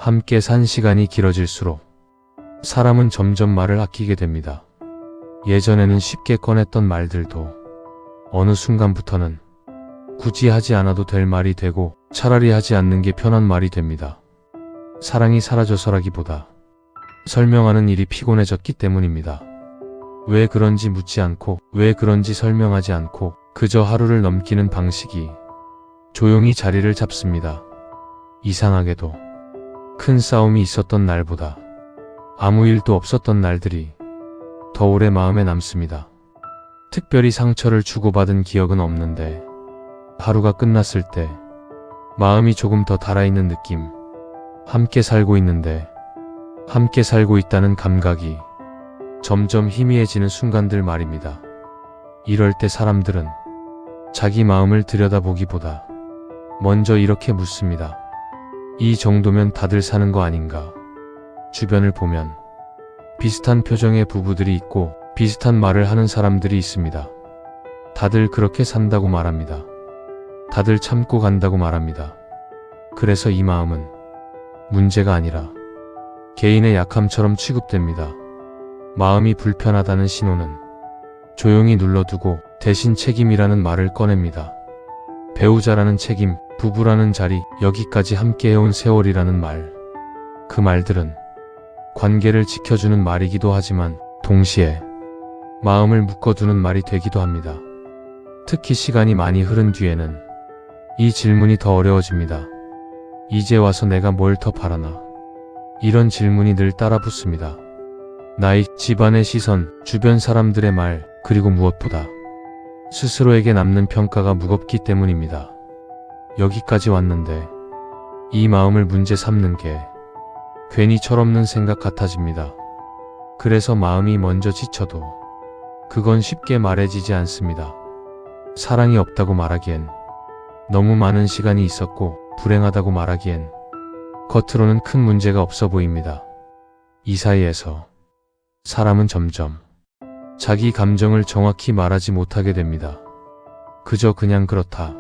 함께 산 시간이 길어질수록 사람은 점점 말을 아끼게 됩니다. 예전에는 쉽게 꺼냈던 말들도 어느 순간부터는 굳이 하지 않아도 될 말이 되고 차라리 하지 않는 게 편한 말이 됩니다. 사랑이 사라져서라기보다 설명하는 일이 피곤해졌기 때문입니다. 왜 그런지 묻지 않고 왜 그런지 설명하지 않고 그저 하루를 넘기는 방식이 조용히 자리를 잡습니다. 이상하게도 큰 싸움이 있었던 날보다 아무 일도 없었던 날들이 더 오래 마음에 남습니다. 특별히 상처를 주고받은 기억은 없는데 하루가 끝났을 때 마음이 조금 더 달아있는 느낌. 함께 살고 있는데 함께 살고 있다는 감각이 점점 희미해지는 순간들 말입니다. 이럴 때 사람들은 자기 마음을 들여다보기보다 먼저 이렇게 묻습니다. 이 정도면 다들 사는 거 아닌가? 주변을 보면 비슷한 표정의 부부들이 있고 비슷한 말을 하는 사람들이 있습니다. 다들 그렇게 산다고 말합니다. 다들 참고 간다고 말합니다. 그래서 이 마음은 문제가 아니라 개인의 약함처럼 취급됩니다. 마음이 불편하다는 신호는 조용히 눌러두고 대신 책임이라는 말을 꺼냅니다. 배우자라는 책임, 부부라는 자리, 여기까지 함께 해온 세월이라는 말. 그 말들은 관계를 지켜주는 말이기도 하지만 동시에 마음을 묶어두는 말이 되기도 합니다. 특히 시간이 많이 흐른 뒤에는 이 질문이 더 어려워집니다. 이제 와서 내가 뭘 더 바라나? 이런 질문이 늘 따라 붙습니다. 나이, 집안의 시선, 주변 사람들의 말, 그리고 무엇보다 스스로에게 남는 평가가 무겁기 때문입니다. 여기까지 왔는데 이 마음을 문제 삼는 게 괜히 철없는 생각 같아집니다. 그래서 마음이 먼저 지쳐도 그건 쉽게 말해지지 않습니다. 사랑이 없다고 말하기엔 너무 많은 시간이 있었고 불행하다고 말하기엔 겉으로는 큰 문제가 없어 보입니다. 이 사이에서 사람은 점점 자기 감정을 정확히 말하지 못하게 됩니다. 그저 그냥 그렇다.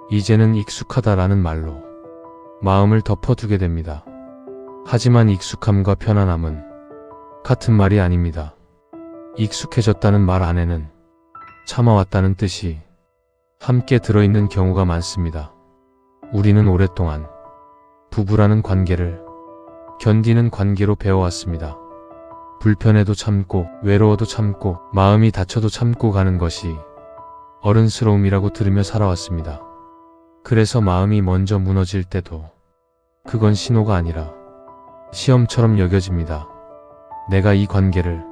이제는 익숙하다라는 말로 마음을 덮어두게 됩니다. 하지만 익숙함과 편안함은 같은 말이 아닙니다. 익숙해졌다는 말 안에는 참아왔다는 뜻이 함께 들어있는 경우가 많습니다. 우리는 오랫동안 부부라는 관계를 견디는 관계로 배워왔습니다. 불편해도 참고 외로워도 참고 마음이 다쳐도 참고 가는 것이 어른스러움이라고 들으며 살아왔습니다. 그래서 마음이 먼저 무너질 때도 그건 신호가 아니라 시험처럼 여겨집니다. 내가 이 관계를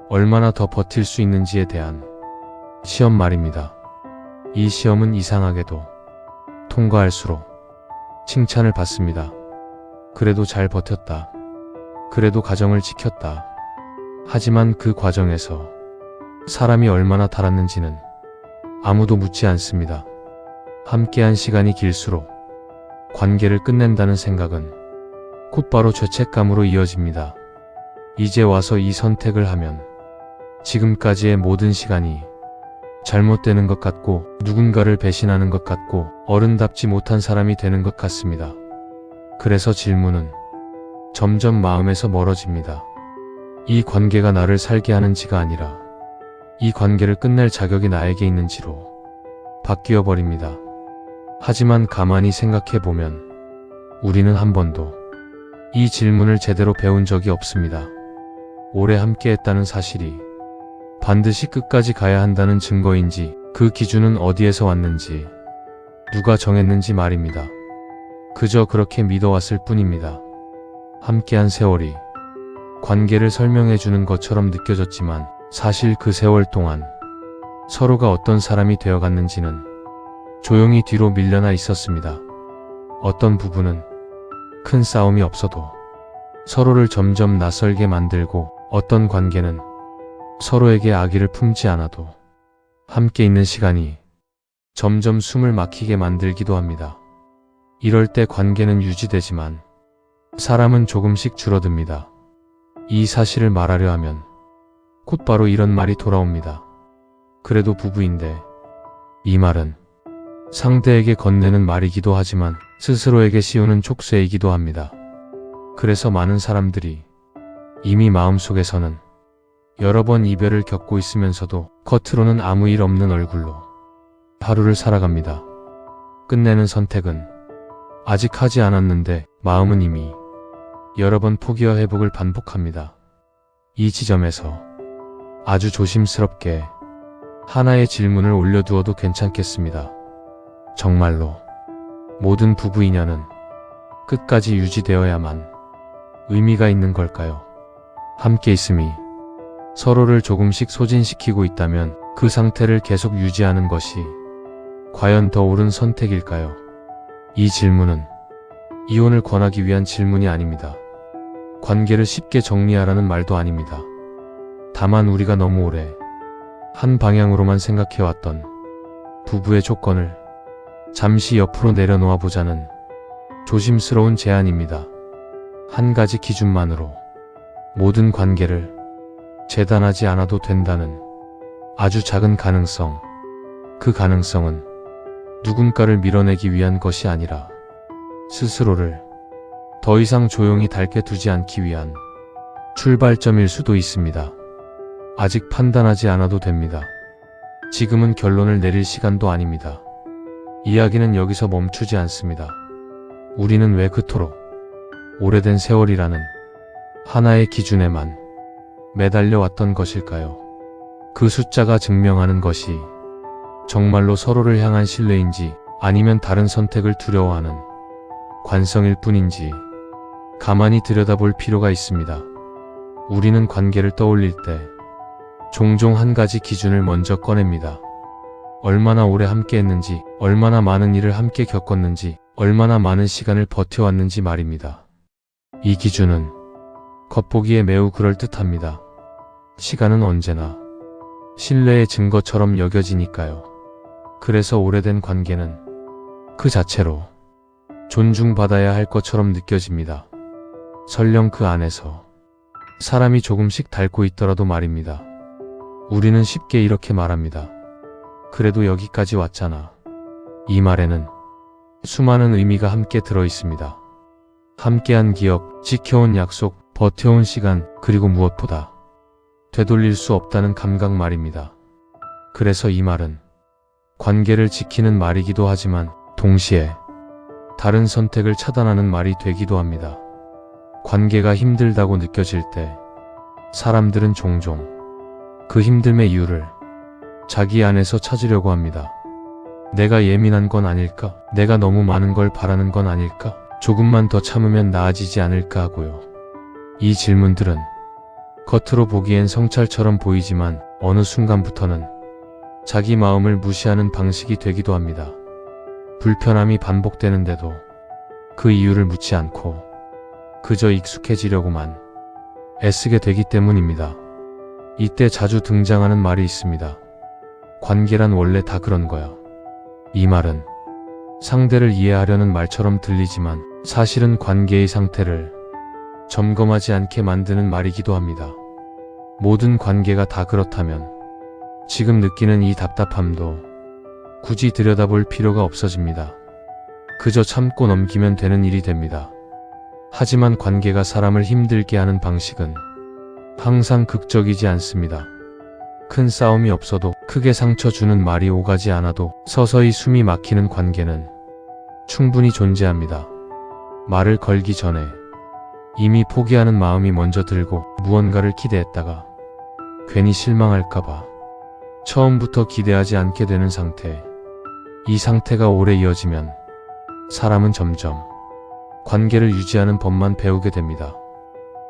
얼마나 더 버틸 수 있는지에 대한 시험 말입니다. 이 시험은 이상하게도 통과할수록 칭찬을 받습니다. 그래도 잘 버텼다. 그래도 가정을 지켰다. 하지만 그 과정에서 사람이 얼마나 달았는지는 아무도 묻지 않습니다. 함께한 시간이 길수록 관계를 끝낸다는 생각은 곧바로 죄책감으로 이어집니다. 이제 와서 이 선택을 하면 지금까지의 모든 시간이 잘못되는 것 같고 누군가를 배신하는 것 같고 어른답지 못한 사람이 되는 것 같습니다. 그래서 질문은 점점 마음에서 멀어집니다. 이 관계가 나를 살게 하는지가 아니라 이 관계를 끝낼 자격이 나에게 있는지로 바뀌어 버립니다. 하지만 가만히 생각해보면 우리는 한 번도 이 질문을 제대로 배운 적이 없습니다. 오래 함께했다는 사실이 반드시 끝까지 가야 한다는 증거인지 그 기준은 어디에서 왔는지 누가 정했는지 말입니다. 그저 그렇게 믿어왔을 뿐입니다. 함께한 세월이 관계를 설명해주는 것처럼 느껴졌지만 사실 그 세월 동안 서로가 어떤 사람이 되어갔는지는 조용히 뒤로 밀려나 있었습니다. 어떤 부부는 큰 싸움이 없어도 서로를 점점 낯설게 만들고 어떤 관계는 서로에게 악의를 품지 않아도 함께 있는 시간이 점점 숨을 막히게 만들기도 합니다. 이럴 때 관계는 유지되지만 사람은 조금씩 줄어듭니다. 이 사실을 말하려 하면 곧바로 이런 말이 돌아옵니다. 그래도 부부인데. 이 말은 상대에게 건네는 말이기도 하지만 스스로에게 씌우는 촉쇄이기도 합니다. 그래서 많은 사람들이 이미 마음속에서는 여러 번 이별을 겪고 있으면서도 겉으로는 아무 일 없는 얼굴로 하루를 살아갑니다. 끝내는 선택은 아직 하지 않았는데 마음은 이미 여러 번 포기와 회복을 반복합니다. 이 지점에서 아주 조심스럽게 하나의 질문을 올려두어도 괜찮겠습니다. 정말로 모든 부부 인연은 끝까지 유지되어야만 의미가 있는 걸까요? 함께 있음이 서로를 조금씩 소진시키고 있다면 그 상태를 계속 유지하는 것이 과연 더 옳은 선택일까요? 이 질문은 이혼을 권하기 위한 질문이 아닙니다. 관계를 쉽게 정리하라는 말도 아닙니다. 다만 우리가 너무 오래 한 방향으로만 생각해왔던 부부의 조건을 잠시 옆으로 내려놓아 보자는 조심스러운 제안입니다. 한 가지 기준만으로 모든 관계를 재단하지 않아도 된다는 아주 작은 가능성. 그 가능성은 누군가를 밀어내기 위한 것이 아니라 스스로를 더 이상 조용히 닳게 두지 않기 위한 출발점일 수도 있습니다. 아직 판단하지 않아도 됩니다. 지금은 결론을 내릴 시간도 아닙니다. 이야기는 여기서 멈추지 않습니다. 우리는 왜 그토록 오래된 세월이라는 하나의 기준에만 매달려 왔던 것일까요? 그 숫자가 증명하는 것이 정말로 서로를 향한 신뢰인지 아니면 다른 선택을 두려워하는 관성일 뿐인지 가만히 들여다볼 필요가 있습니다. 우리는 관계를 떠올릴 때 종종 한 가지 기준을 먼저 꺼냅니다. 얼마나 오래 함께 했는지, 얼마나 많은 일을 함께 겪었는지, 얼마나 많은 시간을 버텨왔는지 말입니다. 이 기준은 겉보기에 매우 그럴듯합니다. 시간은 언제나 신뢰의 증거처럼 여겨지니까요. 그래서 오래된 관계는 그 자체로 존중받아야 할 것처럼 느껴집니다. 설령 그 안에서 사람이 조금씩 닳고 있더라도 말입니다. 우리는 쉽게 이렇게 말합니다. 그래도 여기까지 왔잖아. 이 말에는 수많은 의미가 함께 들어 있습니다. 함께한 기억, 지켜온 약속, 버텨온 시간, 그리고 무엇보다 되돌릴 수 없다는 감각 말입니다. 그래서 이 말은 관계를 지키는 말이기도 하지만 동시에 다른 선택을 차단하는 말이 되기도 합니다. 관계가 힘들다고 느껴질 때 사람들은 종종 그 힘듦의 이유를 자기 안에서 찾으려고 합니다. 내가 예민한 건 아닐까? 내가 너무 많은 걸 바라는 건 아닐까? 조금만 더 참으면 나아지지 않을까 하고요. 이 질문들은 겉으로 보기엔 성찰처럼 보이지만 어느 순간부터는 자기 마음을 무시하는 방식이 되기도 합니다. 불편함이 반복되는데도 그 이유를 묻지 않고 그저 익숙해지려고만 애쓰게 되기 때문입니다. 이때 자주 등장하는 말이 있습니다. 관계란 원래 다 그런 거야. 이 말은 상대를 이해하려는 말처럼 들리지만 사실은 관계의 상태를 점검하지 않게 만드는 말이기도 합니다. 모든 관계가 다 그렇다면 지금 느끼는 이 답답함도 굳이 들여다볼 필요가 없어집니다. 그저 참고 넘기면 되는 일이 됩니다. 하지만 관계가 사람을 힘들게 하는 방식은 항상 극적이지 않습니다. 큰 싸움이 없어도 크게 상처 주는 말이 오가지 않아도 서서히 숨이 막히는 관계는 충분히 존재합니다. 말을 걸기 전에 이미 포기하는 마음이 먼저 들고 무언가를 기대했다가 괜히 실망할까봐 처음부터 기대하지 않게 되는 상태. 이 상태가 오래 이어지면 사람은 점점 관계를 유지하는 법만 배우게 됩니다.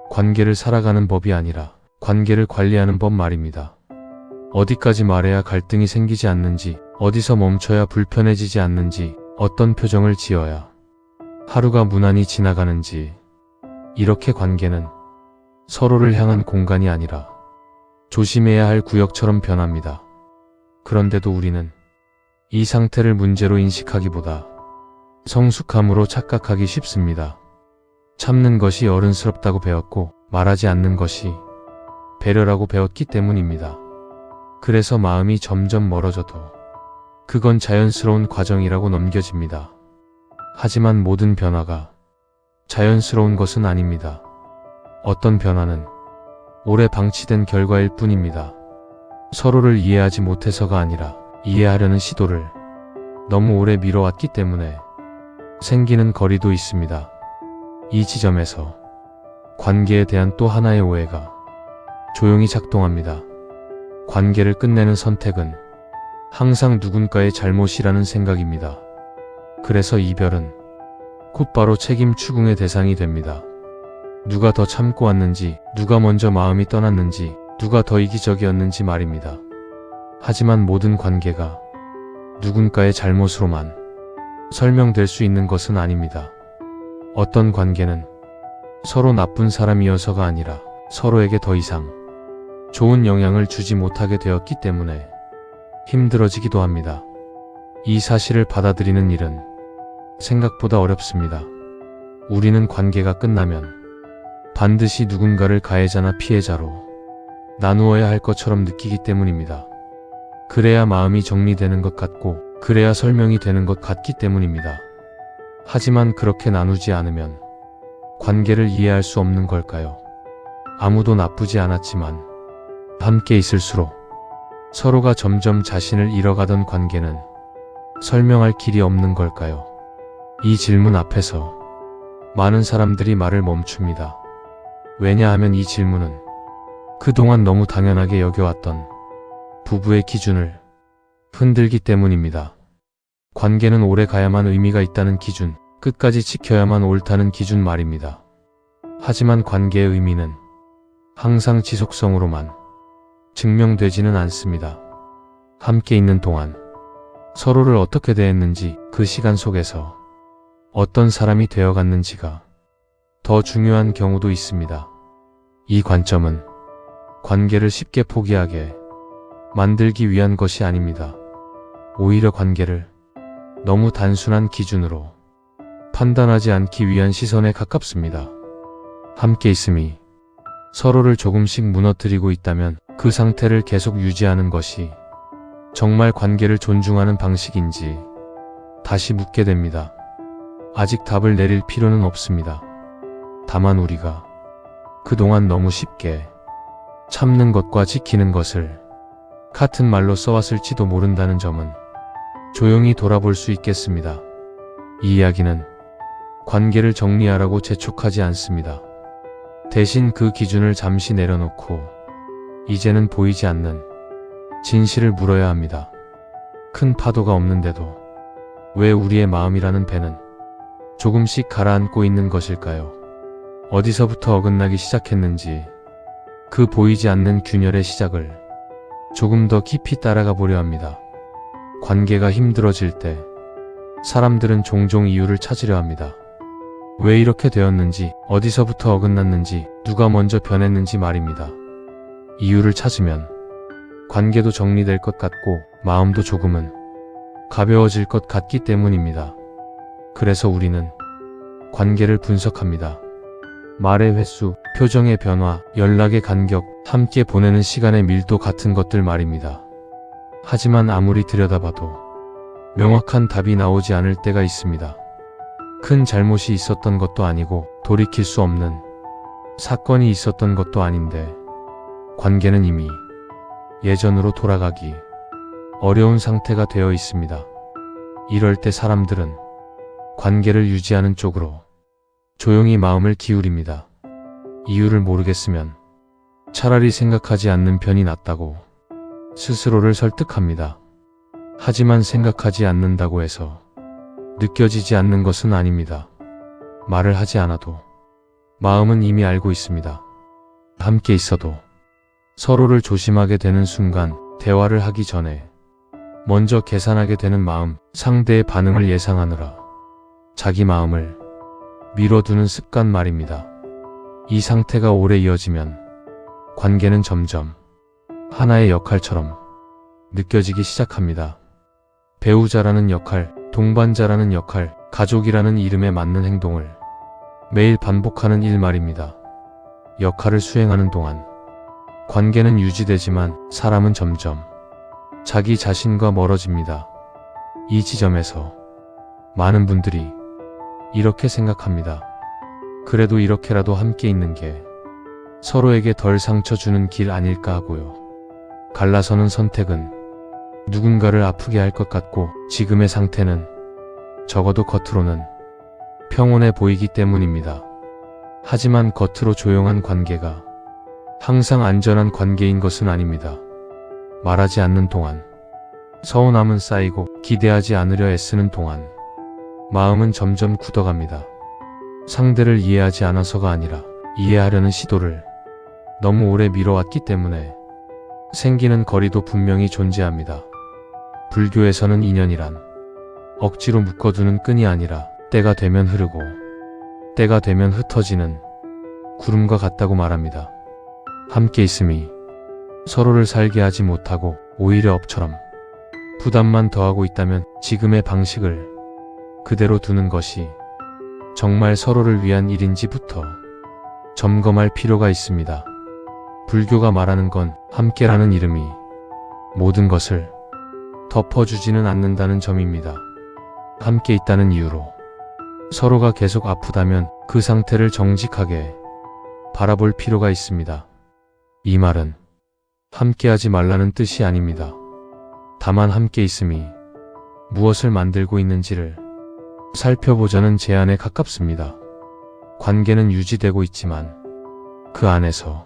관계를 살아가는 법이 아니라 관계를 관리하는 법 말입니다. 어디까지 말해야 갈등이 생기지 않는지, 어디서 멈춰야 불편해지지 않는지, 어떤 표정을 지어야 하루가 무난히 지나가는지. 이렇게 관계는 서로를 향한 공간이 아니라 조심해야 할 구역처럼 변합니다. 그런데도 우리는 이 상태를 문제로 인식하기보다 성숙함으로 착각하기 쉽습니다. 참는 것이 어른스럽다고 배웠고 말하지 않는 것이 배려라고 배웠기 때문입니다. 그래서 마음이 점점 멀어져도 그건 자연스러운 과정이라고 넘겨집니다. 하지만 모든 변화가 자연스러운 것은 아닙니다. 어떤 변화는 오래 방치된 결과일 뿐입니다. 서로를 이해하지 못해서가 아니라 이해하려는 시도를 너무 오래 미뤄왔기 때문에 생기는 거리도 있습니다. 이 지점에서 관계에 대한 또 하나의 오해가 조용히 작동합니다. 관계를 끝내는 선택은 항상 누군가의 잘못이라는 생각입니다. 그래서 이별은 곧바로 책임 추궁의 대상이 됩니다. 누가 더 참고 왔는지, 누가 먼저 마음이 떠났는지, 누가 더 이기적이었는지 말입니다. 하지만 모든 관계가 누군가의 잘못으로만 설명될 수 있는 것은 아닙니다. 어떤 관계는 서로 나쁜 사람이어서가 아니라 서로에게 더 이상 좋은 영향을 주지 못하게 되었기 때문에 힘들어지기도 합니다. 이 사실을 받아들이는 일은 생각보다 어렵습니다. 우리는 관계가 끝나면 반드시 누군가를 가해자나 피해자로 나누어야 할 것처럼 느끼기 때문입니다. 그래야 마음이 정리되는 것 같고, 그래야 설명이 되는 것 같기 때문입니다. 하지만 그렇게 나누지 않으면 관계를 이해할 수 없는 걸까요? 아무도 나쁘지 않았지만 함께 있을수록 서로가 점점 자신을 잃어가던 관계는 설명할 길이 없는 걸까요? 이 질문 앞에서 많은 사람들이 말을 멈춥니다. 왜냐하면 이 질문은 그동안 너무 당연하게 여겨왔던 부부의 기준을 흔들기 때문입니다. 관계는 오래 가야만 의미가 있다는 기준, 끝까지 지켜야만 옳다는 기준 말입니다. 하지만 관계의 의미는 항상 지속성으로만 증명되지는 않습니다. 함께 있는 동안 서로를 어떻게 대했는지, 그 시간 속에서 어떤 사람이 되어갔는지가 더 중요한 경우도 있습니다. 이 관점은 관계를 쉽게 포기하게 만들기 위한 것이 아닙니다. 오히려 관계를 너무 단순한 기준으로 판단하지 않기 위한 시선에 가깝습니다. 함께 있음이 서로를 조금씩 무너뜨리고 있다면 그 상태를 계속 유지하는 것이 정말 관계를 존중하는 방식인지 다시 묻게 됩니다. 아직 답을 내릴 필요는 없습니다. 다만 우리가 그동안 너무 쉽게 참는 것과 지키는 것을 같은 말로 써왔을지도 모른다는 점은 조용히 돌아볼 수 있겠습니다. 이 이야기는 관계를 정리하라고 재촉하지 않습니다. 대신 그 기준을 잠시 내려놓고 이제는 보이지 않는 진실을 물어야 합니다. 큰 파도가 없는데도 왜 우리의 마음이라는 배는 조금씩 가라앉고 있는 것일까요? 어디서부터 어긋나기 시작했는지, 그 보이지 않는 균열의 시작을 조금 더 깊이 따라가 보려 합니다. 관계가 힘들어질 때 사람들은 종종 이유를 찾으려 합니다. 왜 이렇게 되었는지, 어디서부터 어긋났는지, 누가 먼저 변했는지 말입니다. 이유를 찾으면 관계도 정리될 것 같고 마음도 조금은 가벼워질 것 같기 때문입니다. 그래서 우리는 관계를 분석합니다. 말의 횟수, 표정의 변화, 연락의 간격, 함께 보내는 시간의 밀도 같은 것들 말입니다. 하지만 아무리 들여다봐도 명확한 답이 나오지 않을 때가 있습니다. 큰 잘못이 있었던 것도 아니고 돌이킬 수 없는 사건이 있었던 것도 아닌데 관계는 이미 예전으로 돌아가기 어려운 상태가 되어 있습니다. 이럴 때 사람들은 관계를 유지하는 쪽으로 조용히 마음을 기울입니다. 이유를 모르겠으면 차라리 생각하지 않는 편이 낫다고 스스로를 설득합니다. 하지만 생각하지 않는다고 해서 느껴지지 않는 것은 아닙니다. 말을 하지 않아도 마음은 이미 알고 있습니다. 함께 있어도 서로를 조심하게 되는 순간, 대화를 하기 전에 먼저 계산하게 되는 마음, 상대의 반응을 예상하느라 자기 마음을 미뤄두는 습관 말입니다. 이 상태가 오래 이어지면 관계는 점점 하나의 역할처럼 느껴지기 시작합니다. 배우자라는 역할, 동반자라는 역할, 가족이라는 이름에 맞는 행동을 매일 반복하는 일 말입니다. 역할을 수행하는 동안 관계는 유지되지만 사람은 점점 자기 자신과 멀어집니다. 이 지점에서 많은 분들이 이렇게 생각합니다. 그래도 이렇게라도 함께 있는 게 서로에게 덜 상처 주는 길 아닐까 하고요. 갈라서는 선택은 누군가를 아프게 할 것 같고 지금의 상태는 적어도 겉으로는 평온해 보이기 때문입니다. 하지만 겉으로 조용한 관계가 항상 안전한 관계인 것은 아닙니다. 말하지 않는 동안 서운함은 쌓이고 기대하지 않으려 애쓰는 동안 마음은 점점 굳어갑니다. 상대를 이해하지 않아서가 아니라 이해하려는 시도를 너무 오래 미뤄왔기 때문에 생기는 거리도 분명히 존재합니다. 불교에서는 인연이란 억지로 묶어두는 끈이 아니라 때가 되면 흐르고 때가 되면 흩어지는 구름과 같다고 말합니다. 함께 있음이 서로를 살게 하지 못하고 오히려 업처럼 부담만 더하고 있다면 지금의 방식을 그대로 두는 것이 정말 서로를 위한 일인지부터 점검할 필요가 있습니다. 불교가 말하는 건 함께라는 이름이 모든 것을 덮어주지는 않는다는 점입니다. 함께 있다는 이유로 서로가 계속 아프다면 그 상태를 정직하게 바라볼 필요가 있습니다. 이 말은 함께하지 말라는 뜻이 아닙니다. 다만 함께 있음이 무엇을 만들고 있는지를 살펴보자는 제안에 가깝습니다. 관계는 유지되고 있지만 그 안에서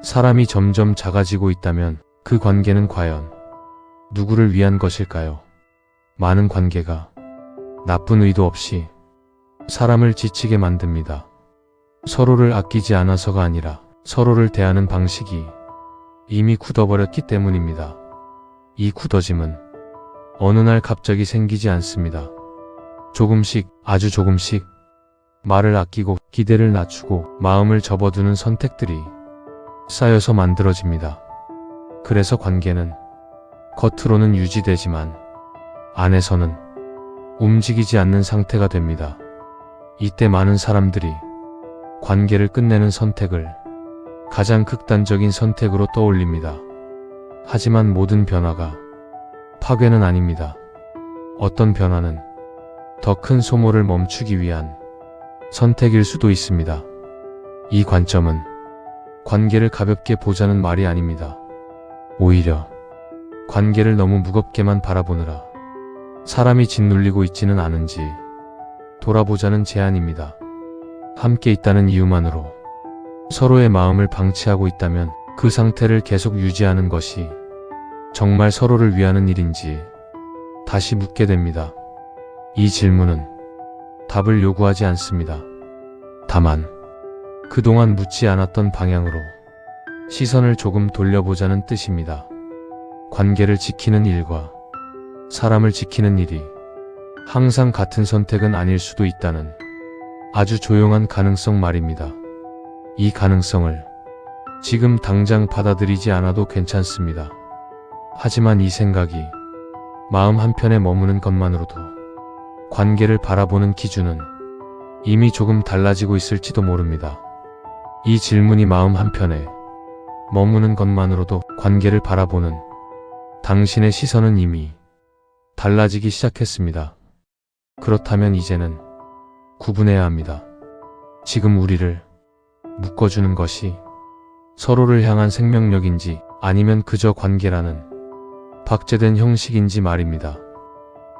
사람이 점점 작아지고 있다면 그 관계는 과연 누구를 위한 것일까요? 많은 관계가 나쁜 의도 없이 사람을 지치게 만듭니다. 서로를 아끼지 않아서가 아니라 서로를 대하는 방식이 이미 굳어버렸기 때문입니다. 이 굳어짐은 어느 날 갑자기 생기지 않습니다. 조금씩, 아주 조금씩 말을 아끼고 기대를 낮추고 마음을 접어두는 선택들이 쌓여서 만들어집니다. 그래서 관계는 겉으로는 유지되지만 안에서는 움직이지 않는 상태가 됩니다. 이때 많은 사람들이 관계를 끝내는 선택을 가장 극단적인 선택으로 떠올립니다. 하지만 모든 변화가 파괴는 아닙니다. 어떤 변화는 더 큰 소모를 멈추기 위한 선택일 수도 있습니다. 이 관점은 관계를 가볍게 보자는 말이 아닙니다. 오히려 관계를 너무 무겁게만 바라보느라 사람이 짓눌리고 있지는 않은지 돌아보자는 제안입니다. 함께 있다는 이유만으로 서로의 마음을 방치하고 있다면 그 상태를 계속 유지하는 것이 정말 서로를 위하는 일인지 다시 묻게 됩니다. 이 질문은 답을 요구하지 않습니다. 다만 그동안 묻지 않았던 방향으로 시선을 조금 돌려보자는 뜻입니다. 관계를 지키는 일과 사람을 지키는 일이 항상 같은 선택은 아닐 수도 있다는 아주 조용한 가능성 말입니다. 이 가능성을 지금 당장 받아들이지 않아도 괜찮습니다. 하지만 이 생각이 마음 한편에 머무는 것만으로도 관계를 바라보는 기준은 이미 조금 달라지고 있을지도 모릅니다. 이 질문이 마음 한편에 머무는 것만으로도 관계를 바라보는 당신의 시선은 이미 달라지기 시작했습니다. 그렇다면 이제는 구분해야 합니다. 지금 우리를 묶어주는 것이 서로를 향한 생명력인지 아니면 그저 관계라는 박제된 형식인지 말입니다.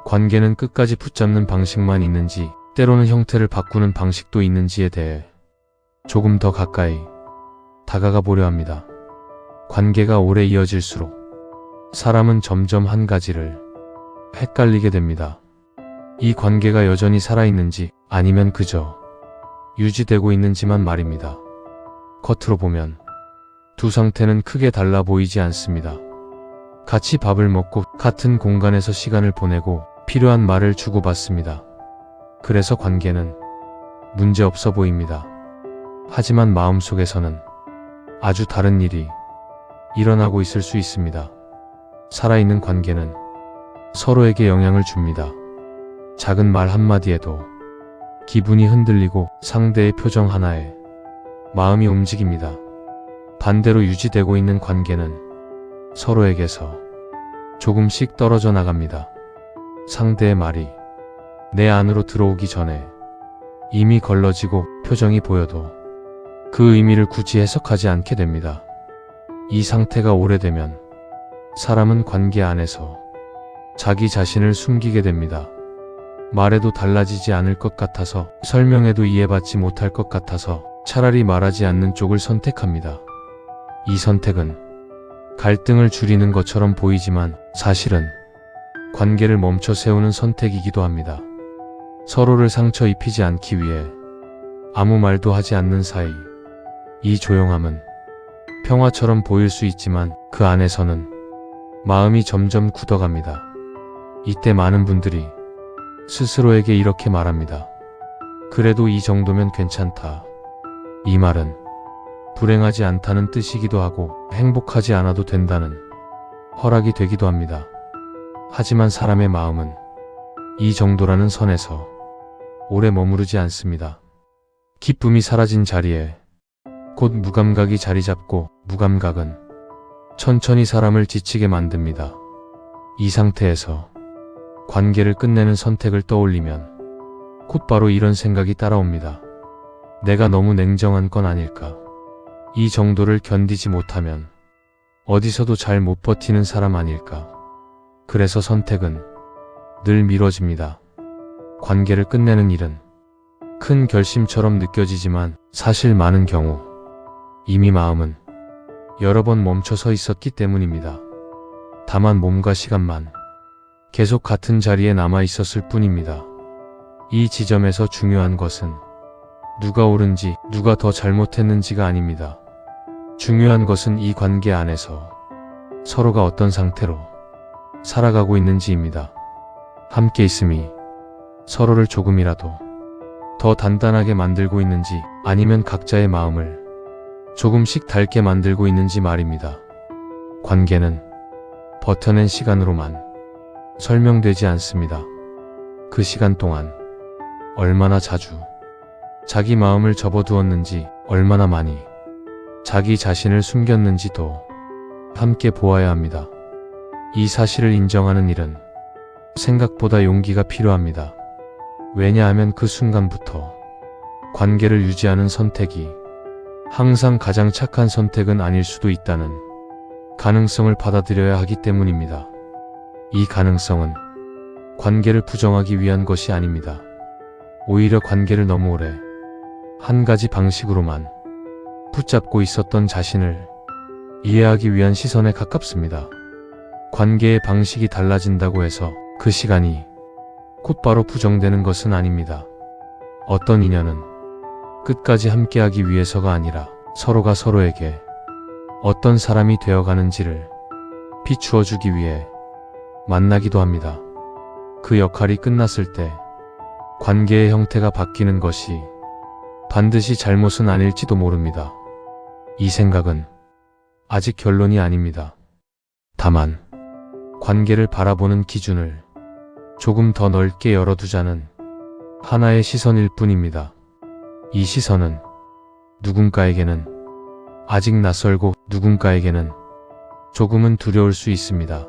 관계는 끝까지 붙잡는 방식만 있는지 때로는 형태를 바꾸는 방식도 있는지에 대해 조금 더 가까이 다가가 보려 합니다. 관계가 오래 이어질수록 사람은 점점 한 가지를 헷갈리게 됩니다. 이 관계가 여전히 살아있는지 아니면 그저 유지되고 있는지만 말입니다. 겉으로 보면 두 상태는 크게 달라 보이지 않습니다. 같이 밥을 먹고 같은 공간에서 시간을 보내고 필요한 말을 주고받습니다. 그래서 관계는 문제없어 보입니다. 하지만 마음속에서는 아주 다른 일이 일어나고 있을 수 있습니다. 살아있는 관계는 서로에게 영향을 줍니다. 작은 말 한마디에도 기분이 흔들리고 상대의 표정 하나에 마음이 움직입니다. 반대로 유지되고 있는 관계는 서로에게서 조금씩 떨어져 나갑니다. 상대의 말이 내 안으로 들어오기 전에 이미 걸러지고 표정이 보여도 그 의미를 굳이 해석하지 않게 됩니다. 이 상태가 오래되면 사람은 관계 안에서 자기 자신을 숨기게 됩니다. 말해도 달라지지 않을 것 같아서, 설명해도 이해받지 못할 것 같아서 차라리 말하지 않는 쪽을 선택합니다. 이 선택은 갈등을 줄이는 것처럼 보이지만 사실은 관계를 멈춰 세우는 선택이기도 합니다. 서로를 상처 입히지 않기 위해 아무 말도 하지 않는 사이, 이 조용함은 평화처럼 보일 수 있지만 그 안에서는 마음이 점점 굳어갑니다. 이때 많은 분들이 스스로에게 이렇게 말합니다. 그래도 이 정도면 괜찮다. 이 말은 불행하지 않다는 뜻이기도 하고 행복하지 않아도 된다는 허락이 되기도 합니다. 하지만 사람의 마음은 이 정도라는 선에서 오래 머무르지 않습니다. 기쁨이 사라진 자리에 곧 무감각이 자리 잡고, 무감각은 천천히 사람을 지치게 만듭니다. 이 상태에서 관계를 끝내는 선택을 떠올리면 곧바로 이런 생각이 따라옵니다. 내가 너무 냉정한 건 아닐까? 이 정도를 견디지 못하면 어디서도 잘 못 버티는 사람 아닐까? 그래서 선택은 늘 미뤄집니다. 관계를 끝내는 일은 큰 결심처럼 느껴지지만 사실 많은 경우 이미 마음은 여러 번 멈춰 서 있었기 때문입니다. 다만 몸과 시간만 계속 같은 자리에 남아 있었을 뿐입니다. 이 지점에서 중요한 것은 누가 옳은지, 누가 더 잘못했는지가 아닙니다. 중요한 것은 이 관계 안에서 서로가 어떤 상태로 살아가고 있는지입니다. 함께 있음이 서로를 조금이라도 더 단단하게 만들고 있는지, 아니면 각자의 마음을 조금씩 닳게 만들고 있는지 말입니다. 관계는 버텨낸 시간으로만 설명되지 않습니다. 그 시간 동안 얼마나 자주 자기 마음을 접어두었는지, 얼마나 많이 자기 자신을 숨겼는지도 함께 보아야 합니다. 이 사실을 인정하는 일은 생각보다 용기가 필요합니다. 왜냐하면 그 순간부터 관계를 유지하는 선택이 항상 가장 착한 선택은 아닐 수도 있다는 가능성을 받아들여야 하기 때문입니다. 이 가능성은 관계를 부정하기 위한 것이 아닙니다. 오히려 관계를 너무 오래 한 가지 방식으로만 붙잡고 있었던 자신을 이해하기 위한 시선에 가깝습니다. 관계의 방식이 달라진다고 해서 그 시간이 곧바로 부정되는 것은 아닙니다. 어떤 인연은 끝까지 함께하기 위해서가 아니라 서로가 서로에게 어떤 사람이 되어가는지를 비추어 주기 위해 만나기도 합니다. 그 역할이 끝났을 때 관계의 형태가 바뀌는 것이 반드시 잘못은 아닐지도 모릅니다. 이 생각은 아직 결론이 아닙니다. 다만 관계를 바라보는 기준을 조금 더 넓게 열어두자는 하나의 시선일 뿐입니다. 이 시선은 누군가에게는 아직 낯설고 누군가에게는 조금은 두려울 수 있습니다.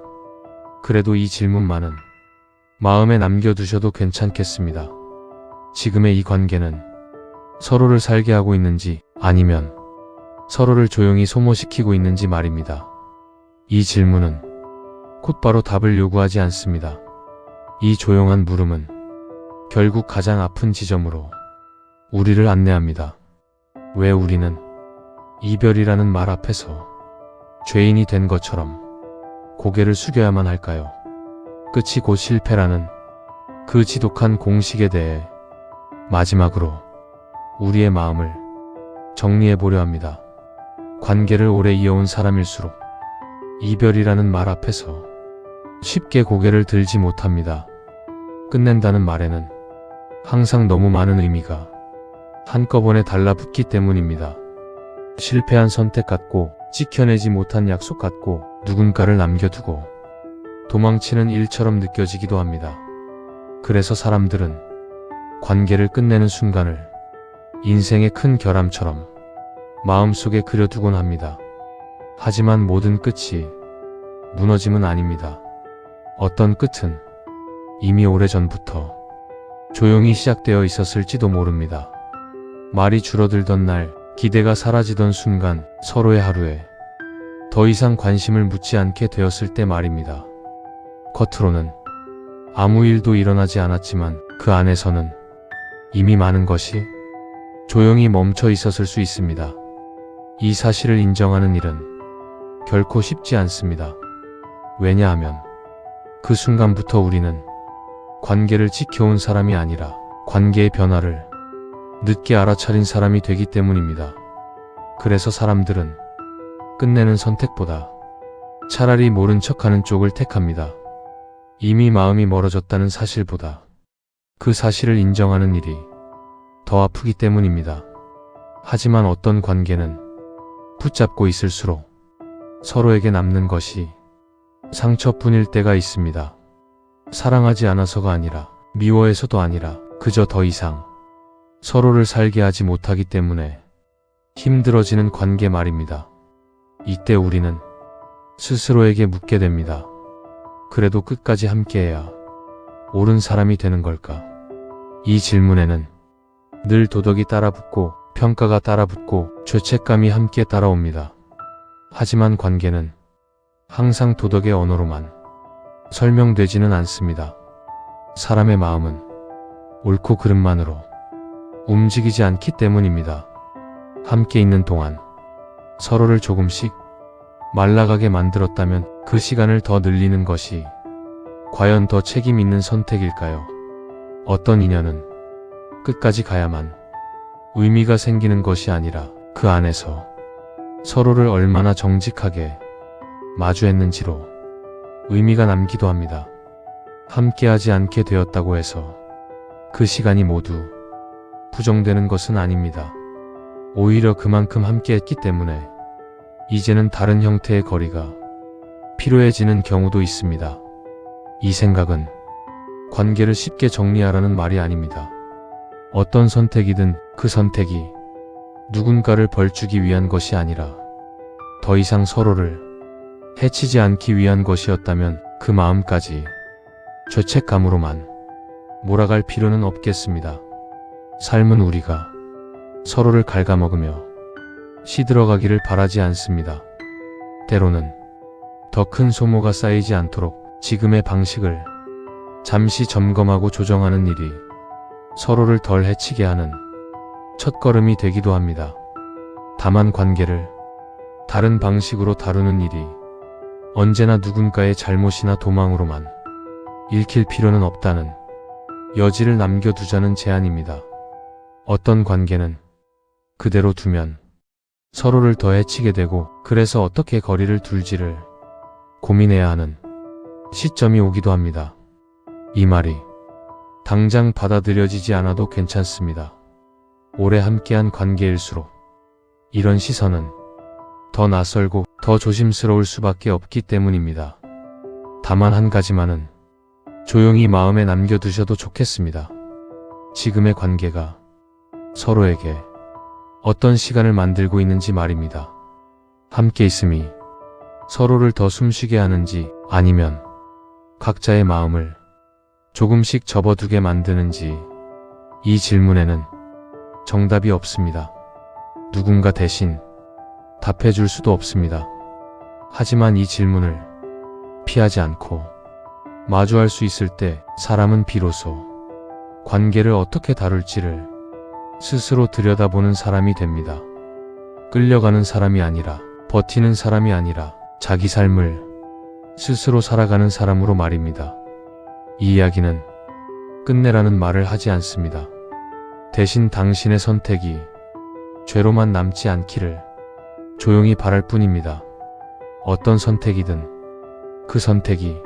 그래도 이 질문만은 마음에 남겨두셔도 괜찮겠습니다. 지금의 이 관계는 서로를 살게 하고 있는지, 아니면 서로를 조용히 소모시키고 있는지 말입니다. 이 질문은 곧바로 답을 요구하지 않습니다. 이 조용한 물음은 결국 가장 아픈 지점으로 우리를 안내합니다. 왜 우리는 이별이라는 말 앞에서 죄인이 된 것처럼 고개를 숙여야만 할까요? 끝이 곧 실패라는 그 지독한 공식에 대해 마지막으로 우리의 마음을 정리해 보려 합니다. 관계를 오래 이어온 사람일수록 이별이라는 말 앞에서 쉽게 고개를 들지 못합니다. 끝낸다는 말에는 항상 너무 많은 의미가 한꺼번에 달라붙기 때문입니다. 실패한 선택 같고, 지켜내지 못한 약속 같고, 누군가를 남겨두고 도망치는 일처럼 느껴지기도 합니다. 그래서 사람들은 관계를 끝내는 순간을 인생의 큰 결함처럼 마음속에 그려두곤 합니다. 하지만 모든 끝이 무너짐은 아닙니다. 어떤 끝은 이미 오래전부터 조용히 시작되어 있었을지도 모릅니다. 말이 줄어들던 날, 기대가 사라지던 순간, 서로의 하루에 더 이상 관심을 묻지 않게 되었을 때 말입니다. 겉으로는 아무 일도 일어나지 않았지만 그 안에서는 이미 많은 것이 조용히 멈춰 있었을 수 있습니다. 이 사실을 인정하는 일은 결코 쉽지 않습니다. 왜냐하면 그 순간부터 우리는 관계를 지켜온 사람이 아니라 관계의 변화를 늦게 알아차린 사람이 되기 때문입니다. 그래서 사람들은 끝내는 선택보다 차라리 모른 척하는 쪽을 택합니다. 이미 마음이 멀어졌다는 사실보다 그 사실을 인정하는 일이 더 아프기 때문입니다. 하지만 어떤 관계는 붙잡고 있을수록 서로에게 남는 것이 상처뿐일 때가 있습니다. 사랑하지 않아서가 아니라 미워해서도 아니라 그저 더 이상 서로를 살게 하지 못하기 때문에 힘들어지는 관계 말입니다. 이때 우리는 스스로에게 묻게 됩니다. 그래도 끝까지 함께해야 옳은 사람이 되는 걸까? 이 질문에는 늘 도덕이 따라붙고 평가가 따라붙고 죄책감이 함께 따라옵니다. 하지만 관계는 항상 도덕의 언어로만 설명되지는 않습니다. 사람의 마음은 옳고 그름만으로 움직이지 않기 때문입니다. 함께 있는 동안 서로를 조금씩 말라가게 만들었다면 그 시간을 더 늘리는 것이 과연 더 책임 있는 선택일까요? 어떤 인연은 끝까지 가야만 의미가 생기는 것이 아니라 그 안에서 서로를 얼마나 정직하게 마주했는지로 의미가 남기도 합니다. 함께하지 않게 되었다고 해서 그 시간이 모두 부정되는 것은 아닙니다. 오히려 그만큼 함께했기 때문에 이제는 다른 형태의 거리가 필요해지는 경우도 있습니다. 이 생각은 관계를 쉽게 정리하라는 말이 아닙니다. 어떤 선택이든 그 선택이 누군가를 벌주기 위한 것이 아니라 더 이상 서로를 해치지 않기 위한 것이었다면 그 마음까지 죄책감으로만 몰아갈 필요는 없겠습니다. 삶은 우리가 서로를 갉아먹으며 시들어가기를 바라지 않습니다. 때로는 더 큰 소모가 쌓이지 않도록 지금의 방식을 잠시 점검하고 조정하는 일이 서로를 덜 해치게 하는 첫걸음이 되기도 합니다. 다만 관계를 다른 방식으로 다루는 일이 언제나 누군가의 잘못이나 도망으로만 읽힐 필요는 없다는 여지를 남겨두자는 제안입니다. 어떤 관계는 그대로 두면 서로를 더 해치게 되고 그래서 어떻게 거리를 둘지를 고민해야 하는 시점이 오기도 합니다. 이 말이 당장 받아들여지지 않아도 괜찮습니다. 오래 함께한 관계일수록 이런 시선은 더 낯설고 더 조심스러울 수밖에 없기 때문입니다. 다만 한 가지만은 조용히 마음에 남겨두셔도 좋겠습니다. 지금의 관계가 서로에게 어떤 시간을 만들고 있는지 말입니다. 함께 있음이 서로를 더 숨쉬게 하는지 아니면 각자의 마음을 조금씩 접어두게 만드는지 이 질문에는 정답이 없습니다. 누군가 대신 답해줄 수도 없습니다. 하지만 이 질문을 피하지 않고 마주할 수 있을 때 사람은 비로소 관계를 어떻게 다룰지를 스스로 들여다보는 사람이 됩니다. 끌려가는 사람이 아니라 버티는 사람이 아니라 자기 삶을 스스로 살아가는 사람으로 말입니다. 이 이야기는 끝내라는 말을 하지 않습니다. 대신 당신의 선택이 죄로만 남지 않기를 조용히 바랄 뿐입니다. 어떤 선택이든 그 선택이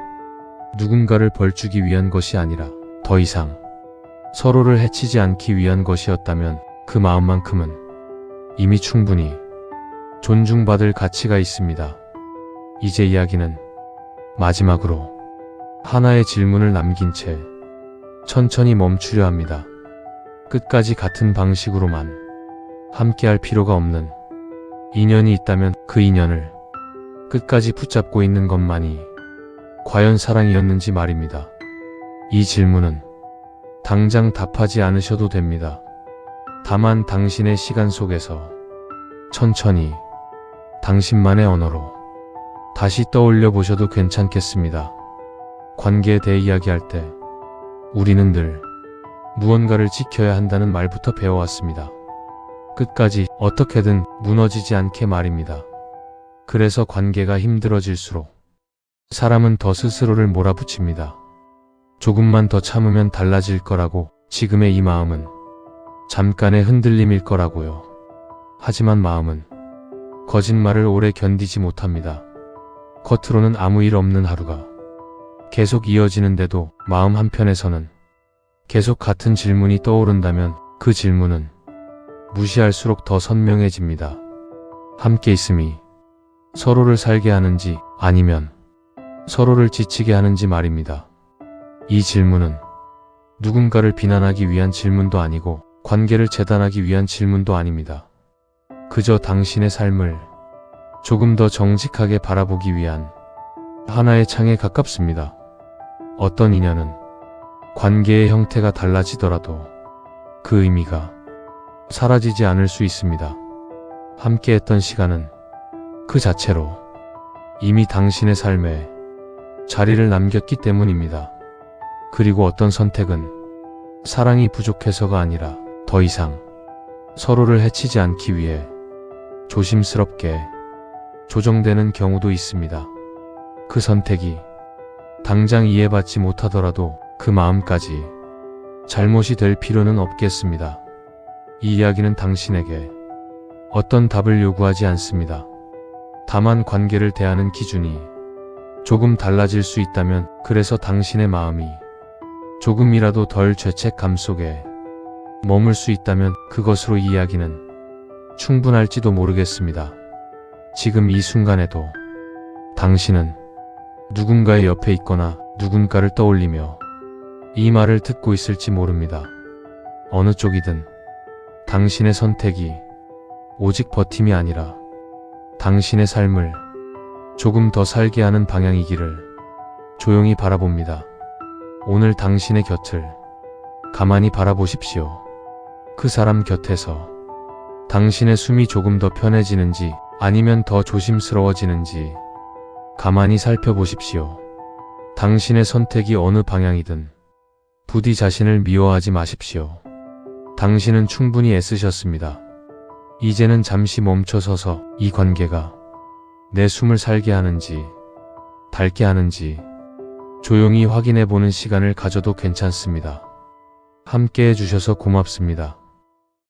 누군가를 벌주기 위한 것이 아니라 더 이상 서로를 해치지 않기 위한 것이었다면 그 마음만큼은 이미 충분히 존중받을 가치가 있습니다. 이제 이야기는 마지막으로 하나의 질문을 남긴 채 천천히 멈추려 합니다. 끝까지 같은 방식으로만 함께할 필요가 없는 인연이 있다면 그 인연을 끝까지 붙잡고 있는 것만이 과연 사랑이었는지 말입니다. 이 질문은 당장 답하지 않으셔도 됩니다. 다만 당신의 시간 속에서 천천히 당신만의 언어로 다시 떠올려 보셔도 괜찮겠습니다. 관계에 대해 이야기할 때 우리는 늘 무언가를 지켜야 한다는 말부터 배워왔습니다. 끝까지 어떻게든 무너지지 않게 말입니다. 그래서 관계가 힘들어질수록 사람은 더 스스로를 몰아붙입니다. 조금만 더 참으면 달라질 거라고, 지금의 이 마음은 잠깐의 흔들림일 거라고요. 하지만 마음은 거짓말을 오래 견디지 못합니다. 겉으로는 아무 일 없는 하루가 계속 이어지는데도 마음 한편에서는 계속 같은 질문이 떠오른다면 그 질문은 무시할수록 더 선명해집니다. 함께 있음이 서로를 살게 하는지 아니면 서로를 지치게 하는지 말입니다. 이 질문은 누군가를 비난하기 위한 질문도 아니고 관계를 재단하기 위한 질문도 아닙니다. 그저 당신의 삶을 조금 더 정직하게 바라보기 위한 하나의 창에 가깝습니다. 어떤 인연은 관계의 형태가 달라지더라도 그 의미가 사라지지 않을 수 있습니다. 함께했던 시간은 그 자체로 이미 당신의 삶에 자리를 남겼기 때문입니다. 그리고 어떤 선택은 사랑이 부족해서가 아니라 더 이상 서로를 해치지 않기 위해 조심스럽게 조정되는 경우도 있습니다. 그 선택이 당장 이해받지 못하더라도 그 마음까지 잘못이 될 필요는 없겠습니다. 이 이야기는 당신에게 어떤 답을 요구하지 않습니다. 다만 관계를 대하는 기준이 조금 달라질 수 있다면, 그래서 당신의 마음이 조금이라도 덜 죄책감 속에 머물 수 있다면 그것으로 이 이야기는 충분할지도 모르겠습니다. 지금 이 순간에도 당신은 누군가의 옆에 있거나 누군가를 떠올리며 이 말을 듣고 있을지 모릅니다. 어느 쪽이든 당신의 선택이 오직 버팀이 아니라 당신의 삶을 조금 더 살게 하는 방향이기를 조용히 바라봅니다. 오늘 당신의 곁을 가만히 바라보십시오. 그 사람 곁에서 당신의 숨이 조금 더 편해지는지 아니면 더 조심스러워지는지 가만히 살펴보십시오. 당신의 선택이 어느 방향이든 부디 자신을 미워하지 마십시오. 당신은 충분히 애쓰셨습니다. 이제는 잠시 멈춰서서 이 관계가 내 숨을 살게 하는지 닳게 하는지 조용히 확인해 보는 시간을 가져도 괜찮습니다. 함께 해주셔서 고맙습니다.